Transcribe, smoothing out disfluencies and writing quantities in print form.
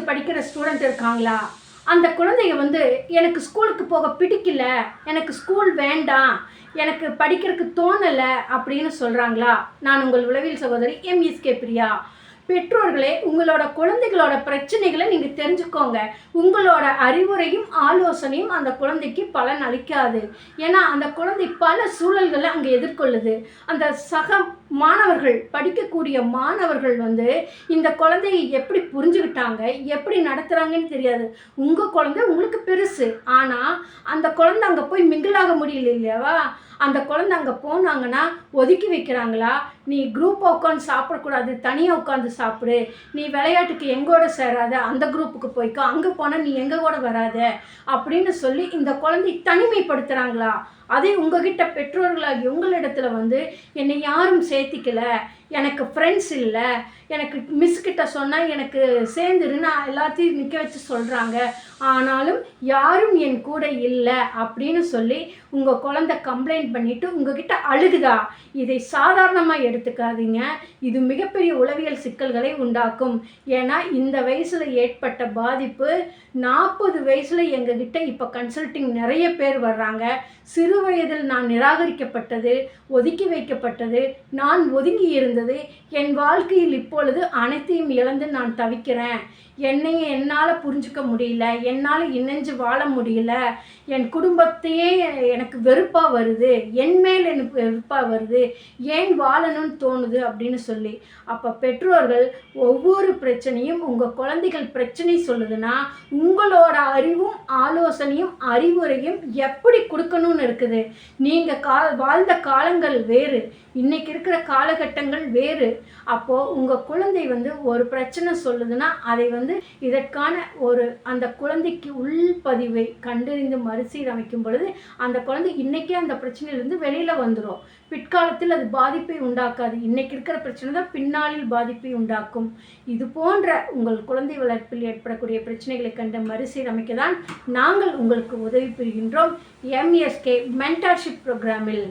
படிக்கிற ஸ்டூடெண்ட் இருக்காங்களா? அந்த குழந்தைங்க வந்து எனக்கு ஸ்கூலுக்கு போக பிடிக்கல, எனக்கு ஸ்கூல் வேண்டாம், எனக்கு படிக்கிறதுக்கு தோணலை அப்படின்னு சொல்கிறாங்களா? நான் உங்கள் உளவியல் சகோதரி எம்எஸ்கே பிரியா. பெற்றோர்களே, உங்களோட குழந்தைகளோட பிரச்சனைகளை நீங்கள் தெரிஞ்சுக்கோங்க. உங்களோட அறிவுரையும் ஆலோசனையும் அந்த குழந்தைக்கு பலன் அளிக்காது. ஏன்னா அந்த குழந்தை பல சூழல்களை அங்கே எதிர்கொள்ளுது. அந்த சக மாணவர்கள், படிக்கக்கூடிய மாணவர்கள் வந்து இந்த குழந்தையை எப்படி புரிஞ்சுக்கிட்டாங்க, எப்படி நடத்துகிறாங்கன்னு தெரியாது. உங்கள் குழந்தை உங்களுக்கு பெருசு, ஆனால் அந்த குழந்தை அங்கே போய் மிங்கிளாக முடியல இல்லையாவா? அந்த குழந்தை அங்கே போனாங்கன்னா ஒதுக்கி வைக்கிறாங்களா? நீ குரூப்பாக உட்காந்து சாப்பிடக்கூடாது, தனியாக உட்காந்து சாப்பிடு, நீ விளையாட்டுக்கு எங்கூட சேராத, அந்த குரூப்புக்கு போய்க்கோ, அங்கே போனால் நீ எங்கள் கூட வராத அப்படின்னு சொல்லி இந்த குழந்தை தனிமைப்படுத்துகிறாங்களா? அதே உங்ககிட்ட பெற்றோர்களாகி உங்களிடத்துல வந்து என்னை யாரும் சேர்த்திக்கல, எனக்கு ஃப்ரெண்ட்ஸ் இல்லை, எனக்கு மிஸ்கிட்ட சொன்னால் எனக்கு சேர்ந்துருன்னு எல்லாத்தையும் நிற்க வச்சு சொல்கிறாங்க, ஆனாலும் யாரும் என் கூட இல்லை அப்படின்னு சொல்லி உங்கள் குழந்தை கம்ப்ளைண்ட் பண்ணிவிட்டு உங்ககிட்ட அழுகுதா? இதை சாதாரணமாக எடுத்துக்காதீங்க. இது மிகப்பெரிய உளவியல் சிக்கல்களை உண்டாக்கும். ஏன்னா இந்த வயசில் ஏற்பட்ட பாதிப்பு 40 வயசில் எங்ககிட்ட இப்போ கன்சல்டிங் நிறைய பேர் வர்றாங்க. சிறு வயதில் நான் நிராகரிக்கப்பட்டது, ஒதுக்கி வைக்கப்பட்டது, நான் ஒதுங்கி இருந்தது, என் வாழ்க்கையில் இப்பொழுது அனைத்தையும் இழந்து நான் தவிக்கிறேன், என்னையே என்னால் புரிஞ்சுக்க முடியல, என்னால் இணைஞ்சு வாழ முடியல, என் குடும்பத்தையே எனக்கு வெறுப்பாக வருது, என் மேல் எனக்கு வெறுப்பாக வருது, ஏன் வாழணும்னு தோணுது அப்படின்னு சொல்லி. அப்போ பெற்றோர்கள் ஒவ்வொரு பிரச்சனையும் உங்கள் குழந்தைகள் பிரச்சனை சொல்லுதுன்னா உங்களோட அறிவும் ஆலோசனையும் அறிவுரையும் எப்படி கொடுக்கணும்னு இருக்குது. நீங்கள் வாழ்ந்த காலங்கள் வேறு, இன்றைக்கி இருக்கிற காலகட்டங்கள் வேறு. அப்போது உங்கள் குழந்தை வந்து ஒரு பிரச்சனை சொல்லுதுன்னா அதை வந்து இதற்கான அந்த குழந்தைக்கு உள்பதிவை கண்டறிந்து மறுசீரமைக்கும் பொழுது அந்த குழந்தை இன்றைக்கே அந்த பிரச்சனையிலிருந்து வெளியில் வந்துடும். பிற்காலத்தில் அது பாதிப்பை உண்டாக்காது. இன்றைக்கி இருக்கிற பிரச்சனை தான் பின்னாளில் பாதிப்பை உண்டாக்கும். இது போன்ற உங்கள் குழந்தை வளர்ப்பில் ஏற்படக்கூடிய பிரச்சனைகளை கண்டு மறுசீரமைக்க தான் நாங்கள் உங்களுக்கு உதவி புரிகின்றோம் எம்எஸ்கே மென்டார்ஷிப் ப்ரோக்ராமில்.